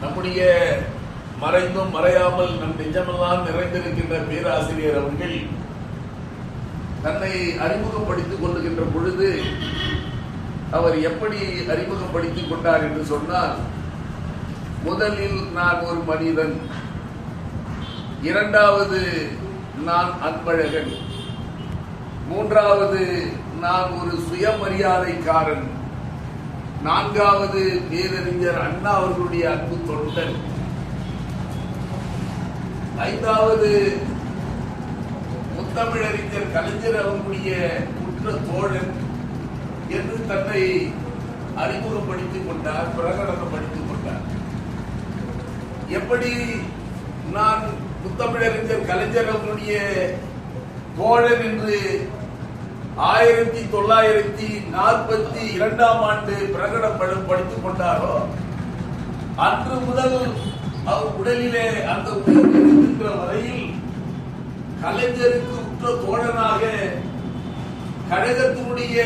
நம்முடைய மறைந்தும் மறையாமல் நம் நிஜமெல்லாம் நிறைந்திருக்கின்ற பேராசிரியர் அவர்கள் தன்னை அறிமுகப்படுத்திக் கொள்ளுகின்ற பொழுது அவர் எப்படி அறிமுகப்படுத்திக் கொண்டார் என்று சொன்னால், முதலில் நான் ஒரு மனிதன், இரண்டாவது நான் அன்பழகன், மூன்றாவது நான் ஒரு சுயமரியாதைக்காரன், நான்காவது பேரறிஞர் அண்ணா அவர்களுடைய அன்பு தொண்டன், ஐந்தாவது முத்தமிழறிஞர் கலைஞர் அவர்களுடைய உற்ற தோழன் என்று தன்னை அறிமுகப்படுத்திக் கொண்டார், பிரகடனப்படுத்திக் கொண்டார். எப்படி நான் முத்தமிழறிஞர் கலைஞர் அவர்களுடைய தோழன் என்று 1942 ஆண்டு பிரகடனப்படுத்திக் கொண்டாரோ, அன்று முதல் அவர் உடலிலே அந்த உயிர் இருக்கின்ற வரையில் கலைஞருக்கு உற்ற தோழனாக கழகத்தினுடைய